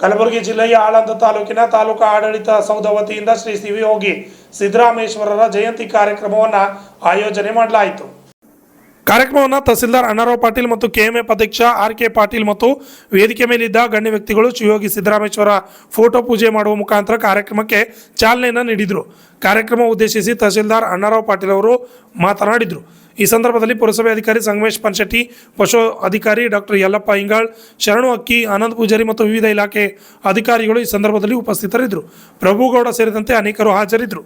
ಕಲಬುರಗಿ ಜಿಲ್ಲೆಯ ಆಳಂದ ತಾಲೂಕಿನ ತಾಲೂಕು ಆಡಳಿತ ಸೌಧ ವತಿಯಿಂದ ಶ್ರೀ ಶಿವಯೋಗಿ ಸಿದ್ದರಾಮೇಶ್ವರರ ಜಯಂತಿ ಕಾರ್ಯಕ್ರಮವನ್ನು ಆಯೋಜನೆ ಮಾಡಲಾಯಿತು. ಕಾರ್ಯಕ್ರಮವನ್ನು ತಹಸೀಲ್ದಾರ್ ಅಣ್ಣಾರಾವ್ ಪಾಟೀಲ್ ಮತ್ತು ಕೆಎಂಎಫ್ ಅಧ್ಯಕ್ಷ ಆರ್.ಕೆ. ಪಾಟೀಲ್ ಮತ್ತು ವೇದಿಕೆ ಮೇಲಿದ್ದ ಗಣ್ಯ ವ್ಯಕ್ತಿಗಳು ಶಿವಯೋಗಿ ಸಿದ್ದರಾಮೇಶ್ವರ ಫೋಟೋ ಪೂಜೆ ಮಾಡುವ ಮುಖಾಂತರ ಕಾರ್ಯಕ್ರಮಕ್ಕೆ ಚಾಲನೆಯನ್ನು ನೀಡಿದರು. ಕಾರ್ಯಕ್ರಮ ಉದ್ದೇಶಿಸಿ ತಹಸೀಲ್ದಾರ್ ಅಣ್ಣಾರಾವ್ ಪಾಟೀಲ್ ಅವರು ಮಾತನಾಡಿದರು. ಈ ಸಂದರ್ಭದಲ್ಲಿ ಪುರಸಭೆ ಅಧಿಕಾರಿ ಸಂಗಮೇಶ್ ಪನ್ಶೆಟ್ಟಿ, ಪಶು ಅಧಿಕಾರಿ ಡಾಕ್ಟರ್ ಯಲ್ಲಪ್ಪ ಇಂಗಾಳ್, ಶರಣು ಅಕ್ಕಿ, ಆನಂದ್ ಪೂಜಾರಿ ಮತ್ತು ವಿವಿಧ ಇಲಾಖೆ ಅಧಿಕಾರಿಗಳು ಈ ಸಂದರ್ಭದಲ್ಲಿ ಉಪಸ್ಥಿತರಿದ್ದರು. ಪ್ರಭುಗೌಡ ಸೇರಿದಂತೆ ಅನೇಕರು ಹಾಜರಿದ್ದರು.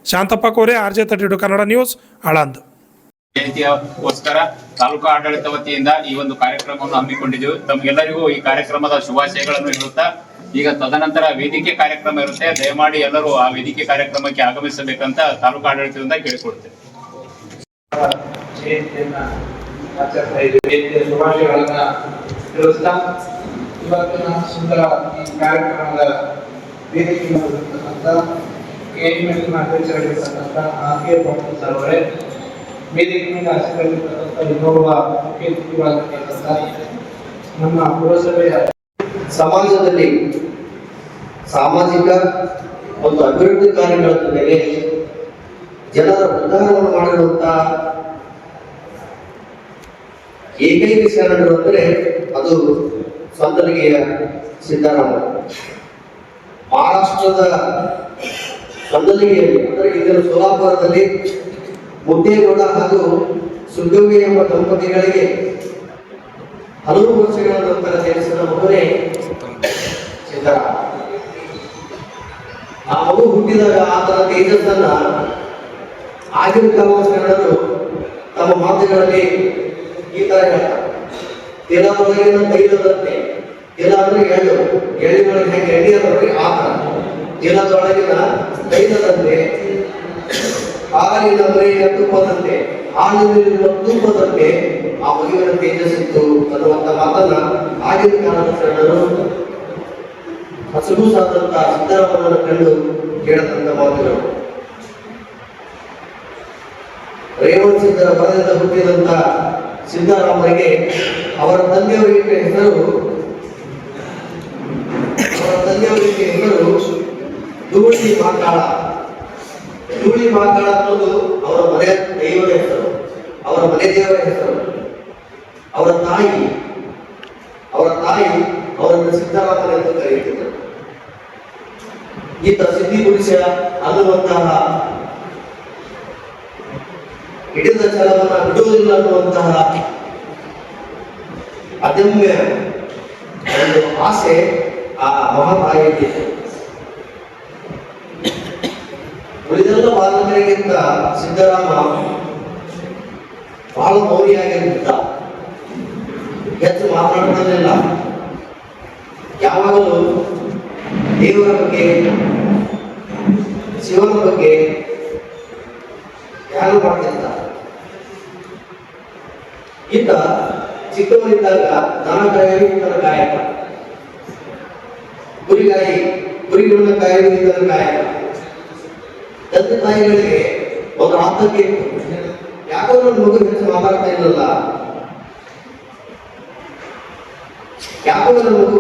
ಶಾಂತಪ್ಪ ಕೋರೆ, RJ32 ಕನ್ನಡ ನ್ಯೂಸ್, ಆಳಂದ್. ಜಯಂತಿಗೋಸ್ಕರ ತಾಲೂಕು ಆಡಳಿತ ವತಿಯಿಂದ ಈ ಒಂದು ಕಾರ್ಯಕ್ರಮವನ್ನು ಹಮ್ಮಿಕೊಂಡಿದ್ದೆವು. ತಮಗೆಲ್ಲರಿಗೂ ಈ ಕಾರ್ಯಕ್ರಮದ ಶುಭಾಶಯಗಳನ್ನು ಹೇಳುತ್ತಾ, ಈಗ ತದನಂತರ ವೇದಿಕೆ ಕಾರ್ಯಕ್ರಮ ಇರುತ್ತೆ. ದಯಮಾಡಿ ಎಲ್ಲರೂ ಆ ವೇದಿಕೆ ಕಾರ್ಯಕ್ರಮಕ್ಕೆ ಆಗಮಿಸಬೇಕಂತ ತಾಲೂಕು ಆಡಳಿತದಿಂದ ಕೇಳಿಕೊಳ್ತೇವೆ. ಇವತ್ತಿನ ಸುಂದರ ಈ ಕಾರ್ಯಕ್ರಮದ ವೇದಿಕೆ ಕೆಎಂಎಫ್ನ ಅಧ್ಯಕ್ಷರಾಗಿರ್ತಕ್ಕಂಥ ಆರ್.ಕೆ. ಪಾಟೀಲ್ ಸರ್ ಅವರೇ, ವೇದಿಕೆ ಮೇಲೆ ಆಸಕ್ತರಾಗಿರ್ತಕ್ಕಂಥ ಇನ್ನೋರ್ವ ಮುಖ್ಯ ಅತಿಥಿಗಳಾಗಿರ್ತಕ್ಕಂಥ ನಮ್ಮ ಪುರಸಭೆಯ ಸಮಾಜದಲ್ಲಿ ಸಾಮಾಜಿಕ ಮತ್ತು ಅಭಿವೃದ್ಧಿ ಕಾರ್ಯಗಳ ಮೇಲೆ ಜನರ ಉದ್ಧಾರವನ್ನು ಮಾಡಿರುವಂತಹ ಏಕೈಕ ಶರಣರು ಅಂದರೆ ಅದು ಸ್ವಂತಲಿಗೆಯ ಸಿದ್ದರಾಮಯ್ಯ. ಮಹಾರಾಷ್ಟ್ರದ ಸ್ವಂತಲಿಗೆಯಲ್ಲಿ ಅಂದರೆ ಇದರ ಸೋಲಾಪುರದಲ್ಲಿ ಮುದ್ದೇಗೌಡ ಹಾಗೂ ಸುಗ್ಗವ್ವಿ ಎಂಬ ದಂಪತಿಗಳಿಗೆ ಹಲವು ವರ್ಷಗಳ ನಂತರ ಜನಿಸಿದ ಮಗುವೇ ಸಿದ್ದರಾಮ. ಆ ಮಗು ಹುಟ್ಟಿದಾಗ ಆತನ ತೇಜಸ್ಸನ್ನ ಆಗಿನ ಕಾಲದ ಶರಣರು ತಮ್ಮ ಮಾತುಗಳಲ್ಲಿ ಈ ತರ ಹೇಳ್ತಾರೆ: ತಿಲದೊಳಗಿನ ತೈಲದಂತೆ, ತಿಲ ಅಂದ್ರೆ ಎಳ್ಳು, ಎಳ್ಳಿನೊಳಗೆ ಹೆಂಗೆ ಎಣ್ಣೆ ಅಂದ್ರೆ ಆ ತರ, ತಿಲದೊಳಗಿನ ತೈಲದಂತೆ, ಹಾಲಿನ ಮರೆಯ ತುಪ್ಪದಂತೆ, ಹಾಲಿನ ತುಪ್ಪದಂತೆ ಆ ಮಗುವಿನ ತೇಜಸ್ಸಿತ್ತು ಅನ್ನುವಂಥ ಮಾತನ್ನ ಆಗಿನ ಕಾಲದ ಶರಣರು ಹಸುಸಾದಂತಹ ಸಿದ್ದರಾಮಯ್ಯನ ಕಂಡು ಕೇಳದಂತ ಮಾತುಗಳು. ರೇವಣ್ ಸಿದ್ದರ ಬರದಿಂದ ಹುಟ್ಟಿದಂತ ಸಿದ್ದರಾಮಯ್ಯಗೆ ಅವರ ತಂದೆಯವರಿಗೆ ಹೆಸರು ಧೂಳಿ ಮಾಕಾಳ. ಧೂಳಿ ಮಾಕಾಳ ಅನ್ನೋದು ಅವರ ಮನೆ ದೈವದ ಹೆಸರು, ಅವರ ಮನೆ ದೇವರ ಹೆಸರು. ಅವರ ತಾಯಿ ಅವರನ್ನು ಸಿದ್ದರಾಮಯ್ಯ ಎಂದು ಕರೆಯುತ್ತಿದ್ದರು. ಈತ ಸಿದ್ಧಿ ಪುರುಷ ಅನ್ನುವಂತಹ ಹಿಡಿದ ಛಲವನ್ನು ಬಿಡುವುದಿಲ್ಲ ಅನ್ನುವಂತಹ ಅದಮ್ಯ ಒಂದು ಆಸೆ ಆ ಮಹಾತಾಯಿಯಲ್ಲಿದೆ. ಉಳಿದೆಲ್ಲ ಬಾಲಕರಿಗಿಂತ ಸಿದ್ದರಾಮ ಬಹಳ ಮೌನಿಯಾಗಿರುತ್ತ, ಹೆಚ್ಚು ಮಾತನಾಡುವುದಿಲ್ಲ. ಯಾವಾಗಲೂ ದೇವರ ಬಗ್ಗೆ, ಶಿವನ ಬಗ್ಗೆ ಧ್ಯಾನ ಮಾಡ್ತಿದ್ದ. ಈತ ಚಿಕ್ಕವನಿದ್ದಾಗ ದನ ಕಾಯಲು ಈತನ ಕಾಯಕ, ಕುರಿಗಳನ್ನ ಕಾಯಲು ಈತನ ಕಾಯಕ. ತಂದೆ ತಾಯಿಗಳಿಗೆ ಒಂದು ಆತಂಕ ಇತ್ತು, ಯಾಕೋ ನನ್ನ ಮಗು ಹೆಚ್ಚು ಮಾತಾಡ್ತಾ ಇಲ್ಲಲ್ಲ, ಯಾಕೋ ನನ್ನ ಮಗು